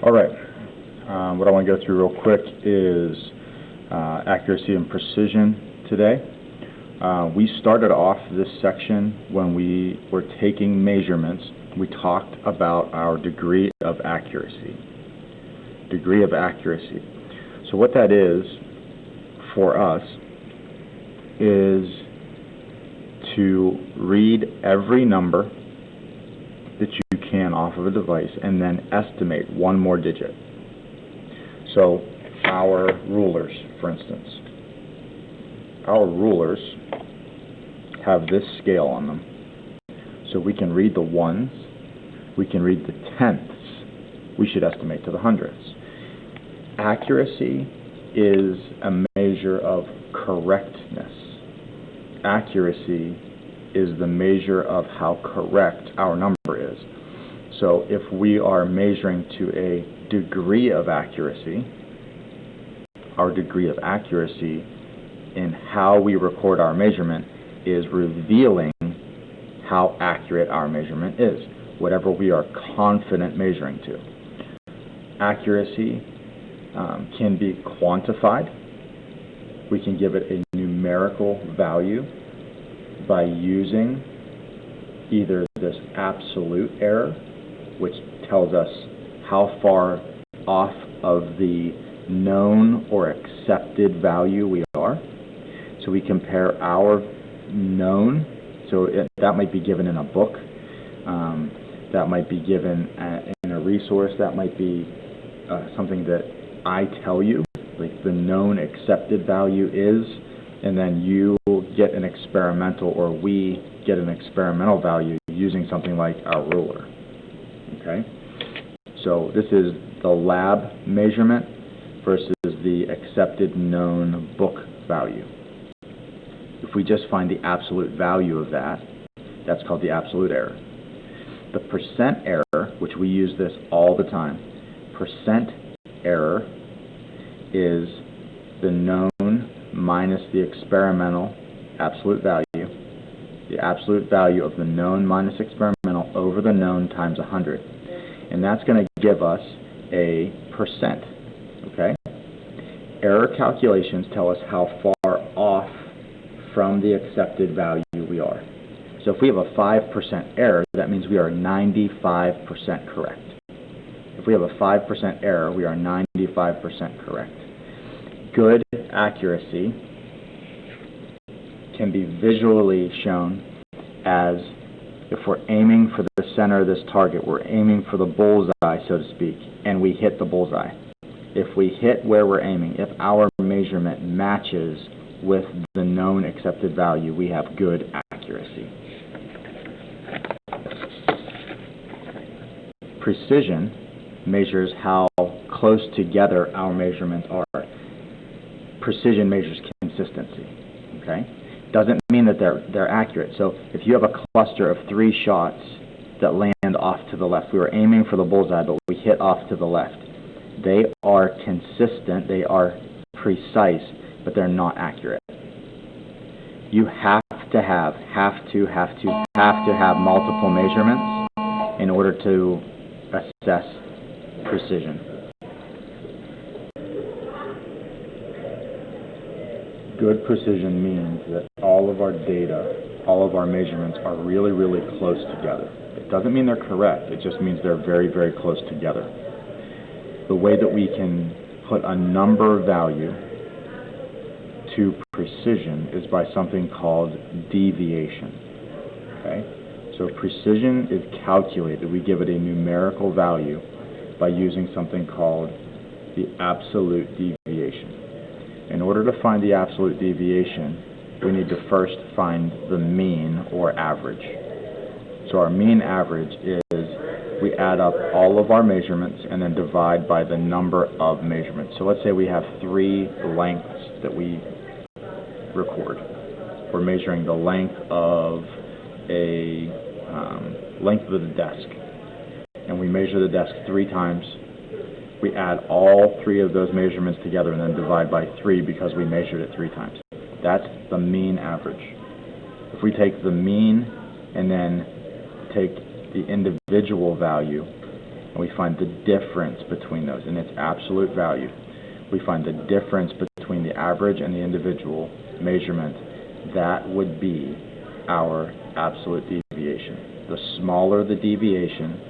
All right. What I want to go through real quick is accuracy and precision today. We started off this section when we were taking measurements. We talked about our degree of accuracy. Degree of accuracy. So what that is for us is to read every number that you can off of a device and then estimate one more digit. So our rulers, for instance, our rulers have this scale on them. So we can read the ones, we can read the tenths, we should estimate to the hundredths. Accuracy is a measure of correctness. Accuracy is the measure of how correct our number is. So if we are measuring to a degree of accuracy, our degree of accuracy in how we record our measurement is revealing how accurate our measurement is, whatever we are confident measuring to. Accuracy can be quantified. We can give it a numerical value by using either this absolute error, which tells us how far off of the known or accepted value we are. So we compare our known, that might be given in a book, that might be given in a resource, that might be something that I tell you, like the known accepted value is, and then you get an experimental, or we get an experimental value using something like our ruler. Okay? So this is the lab measurement versus the accepted known book value. If we just find the absolute value of that, that's called the absolute error. The percent error, which we use this all the time, percent error is the known minus the experimental absolute value, the absolute value of the known minus experimental over the known times 100. And that's going to give us a percent. Okay? Error calculations tell us how far off from the accepted value we are. So if we have a 5% error, that means we are 95% correct. If we have a 5% error, we are 95% correct. Good accuracy can be visually shown as, if we're aiming for the center of this target, we're aiming for the bullseye, so to speak, and we hit the bullseye. If we hit where we're aiming, if our measurement matches with the known accepted value, we have good accuracy. Precision measures how close together our measurements are. Precision measures consistency. Okay? Doesn't mean that they're accurate. So if you have a cluster of 3 shots that land off to the left, we were aiming for the bullseye, but we hit off to the left. They are consistent, they are precise, but they're not accurate. You have to have multiple measurements in order to assess precision. Good precision means that all of our data, all of our measurements are really, really close together. It doesn't mean they're correct, it just means they're very, very close together. The way that we can put a number value to precision is by something called deviation. Okay? So precision is calculated. We give it a numerical value by using something called the absolute deviation. In order to find the absolute deviation, we need to first find the mean or average. So our mean average is we add up all of our measurements and then divide by the number of measurements. So let's say we have 3 lengths that we record. We're measuring the length of the desk, and we measure the desk 3 times. We add all 3 of those measurements together and then divide by 3 because we measured it 3 times. That's the mean average. If we take the mean and then take the individual value and we find the difference between those in its absolute value. We find the difference between the average and the individual measurement. That would be our absolute deviation. The smaller the deviation,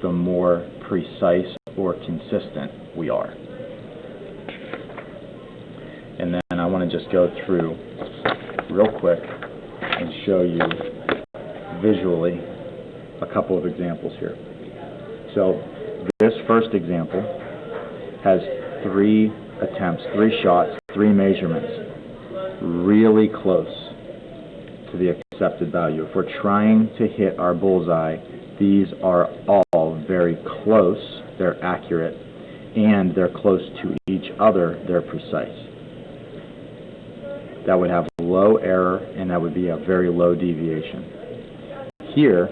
the more precise or consistent we are. And then I want to just go through real quick and show you visually a couple of examples here. So this first example has 3 attempts, 3 shots, 3 measurements, really close to the accepted value. If we're trying to hit our bullseye, these are all very close, they're accurate, and they're close to each other, they're precise. That would have low error, and that would be a very low deviation. Here,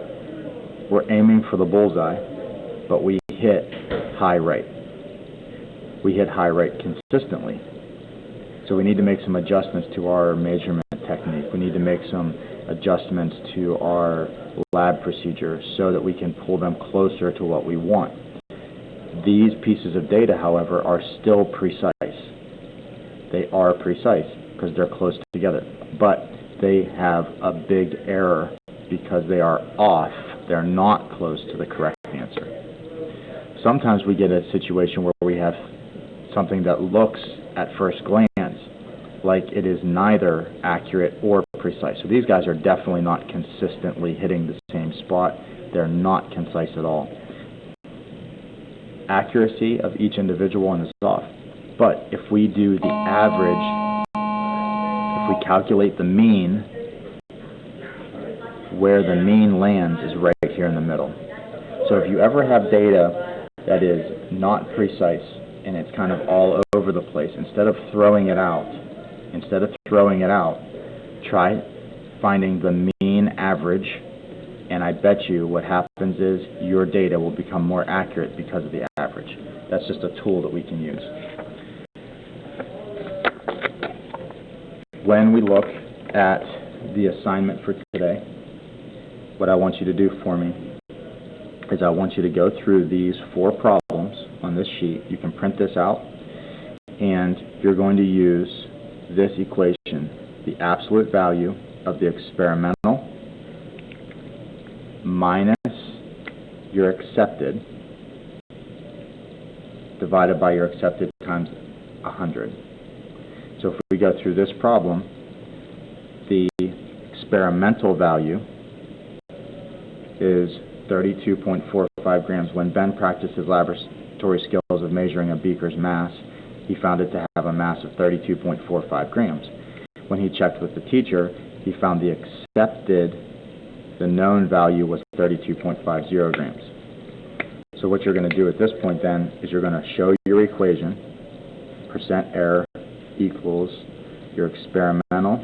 we're aiming for the bullseye, but we hit high right. We hit high right consistently. So we need to make some adjustments to our measurement technique. We need to make some adjustments to our lab procedure so that we can pull them closer to what we want. These pieces of data, however, are still precise. They are precise because they're close together, but they have a big error because they are off. They're not close to the correct answer. Sometimes we get a situation where we have something that looks at first glance like it is neither accurate or precise. So these guys are definitely not consistently hitting the same spot. They're not concise at all. Accuracy of each individual one is off. But if we do the average, if we calculate the mean, where the mean lands is right here in the middle. So if you ever have data that is not precise and it's kind of all over the place, instead of throwing it out, try finding the mean average, and I bet you what happens is your data will become more accurate because of the average. That's just a tool that we can use. When we look at the assignment for today, what I want you to do for me is I want you to go through these 4 problems on this sheet. You can print this out, and you're going to use this equation, the absolute value of the experimental minus your accepted divided by your accepted times 100. So if we go through this problem, the experimental value is 32.45 grams. When Ben practiced his laboratory skills of measuring a beaker's mass, he found it to have a mass of 32.45 grams. When he checked with the teacher, he found the known value was 32.50 grams. So what you're going to do at this point then is you're going to show your equation, percent error equals your experimental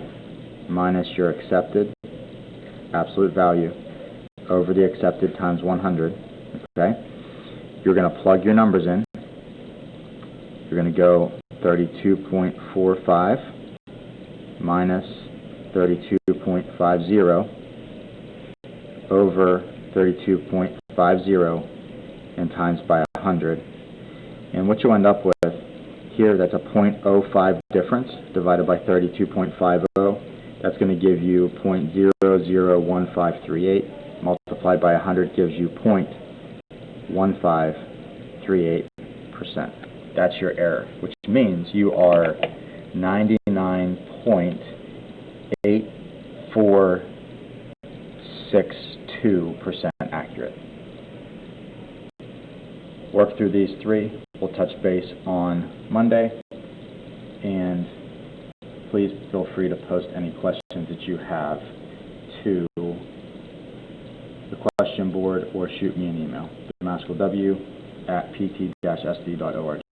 minus your accepted absolute value over the accepted times 100, okay? You're going to plug your numbers in. You're going to go 32.45 minus 32.50 over 32.50 and times by 100. And what you end up with here, that's a 0.05 difference divided by 32.50. That's going to give you 0.001538. Multiplied by 100 gives you 0.1538%. That's your error, which means you are 99.8462% accurate. Work through these 3. We'll touch base on Monday, and please feel free to post any questions that you have to the question board or shoot me an email, damascow@pt-sd.org.